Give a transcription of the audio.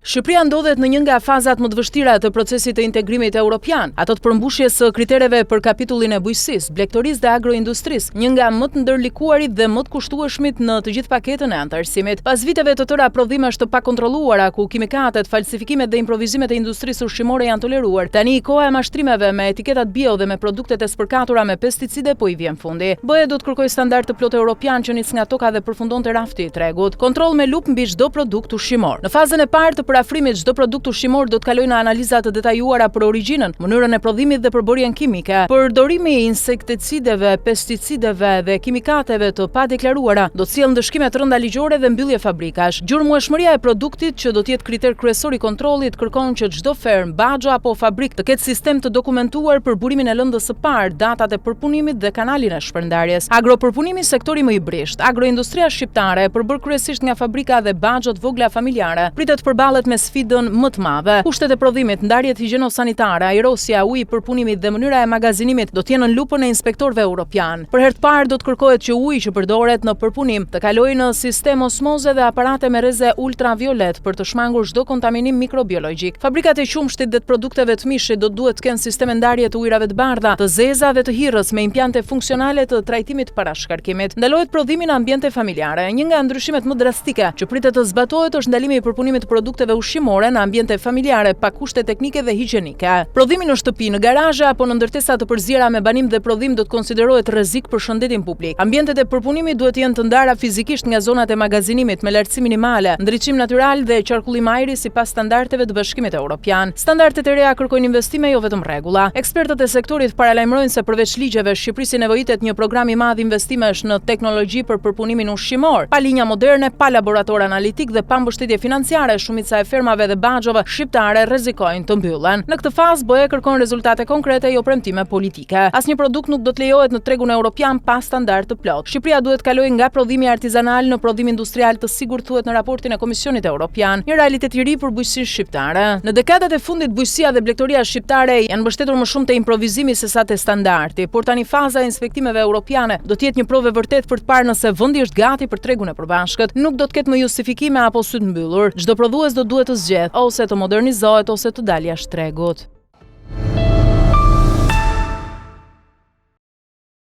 Shqipëria ndodhet në një nga fazat më të vështira të procesit të integrimit evropian, ato të përmbushjes së kritereve për kapitullin e bujqësisë, blegtorisë dhe agroindustrisë, një nga më të ndërlikuarit dhe më të kushtueshmit në të gjithë paketën e anëtarësimit. Pas viteve të tëra prodhimesh të pakontrolluara ku kimikatet, falsifikimet dhe improvizimet e industrisë ushqimore janë toleruar, tani koha e mashtrimeve me etiketat bio dhe me produktet e spërkatura me pesticide po i vjen fundi. BE do të kërkojë standard të plotë europian që nis nga toka dhe përfundonte rafti i tregut. Kontroll me lup mbi çdo produkt ushqimor. Në fazën e parë të parafrimit çdo produkt ushqimor do të kalojë në analiza të detajuara për origjinën, mënyrën e prodhimit dhe përbërjen kimike. Përdorimi i insekticideve, pesticideve dhe kimikateve të padeklaruara do të sjellë ndëshkime të rënda ligjore dhe mbyllje fabrikash. Gjurmueshmëria e produktit, që do të jetë kriter kryesor i kontrollit, kërkon që çdo ferm, baxho apo fabrikë të ketë sistem të dokumentuar për burimin e lëndës së parë, datat e përpunimit dhe kanalin e shpërndarjes. Agropërpunimi, sektori më i brisht. Agroindustria shqiptare, përbërë kryesisht nga fabrika dhe baxho të vogla familjare, pritet të përballet me sfidën më të madhe. Kushtet e prodhimit, ndarjet higjieno-sanitare, ajrosja, uji i përpunimit dhe mënyra e magazinimit do të jenë në lupën e inspektorëve europian. Për herë të parë do të kërkohet që uji që përdoret në përpunim të kalojë në sistem osmoze dhe aparate me rreze ultraviolet për të shmangur çdo kontaminim mikrobiologjik. Fabrikat e qumshtit dhe të produkteve të mishit do duhet të kenë sisteme ndarje të ujrave të bardha, të zeza dhe të hirrës me implante funksionale të trajtimit para shkarkimit. Ndalohet prodhimi në ambiente familjare. Një nga ndryshimet më drastike që pritet të zbatohet është ndalimi i përpunimit të produkteve ushqimore në ambiente familjare pa kushte teknike dhe higjienike. Prodhimi në shtëpi, në garazhe apo në ndërtesa të përzierë me banim dhe prodhim do të konsiderohet rrezik për shëndetin publik. Ambientet e përpunimit duhet të jenë të ndara fizikisht nga zonat e magazinimit me lartësi minimale, ndriçim natyral dhe qarkullim ajri sipas standardeve të Bashkimit Evropian. Standardet e reja kërkojnë investime, jo vetëm rregulla. Ekspertët e sektorit paralajmërojnë se përveç ligjeve, Shqipërisë nevojitet një program i madh investimesh në teknologji për përpunimin ushqimor, pa linja moderne, pa laborator analitik dhe pa mbështetje financiare. Shumica e fermave dhe baxhove shqiptare rrezikojnë të mbyllen. Në këtë fazë BE kërkon rezultate konkrete, jo premtime politike. Asnjë produkt nuk do të lejohet në tregun evropian pa standard të plot. Shqipëria duhet kalojë nga prodhimi artizanal në prodhim industrial të sigurt, thuhet në raportin e Komisionit Evropian, një realitet i ri për bujqësinë shqiptare. Në dekadat e fundit bujqësia dhe blegtoria shqiptare janë mbështetur më shumë te improvizimi sesa te standardi, por tani faza e inspektimeve europiane do të jetë një provë vërtet për të parë nëse vendi është gati për tregun e përbashkët. Nuk do të ketë më justifikime apo sy të mbyllur. Çdo prodhues do duhet të zgjedhë ose të modernizohet ose të dalë jashtë tregut.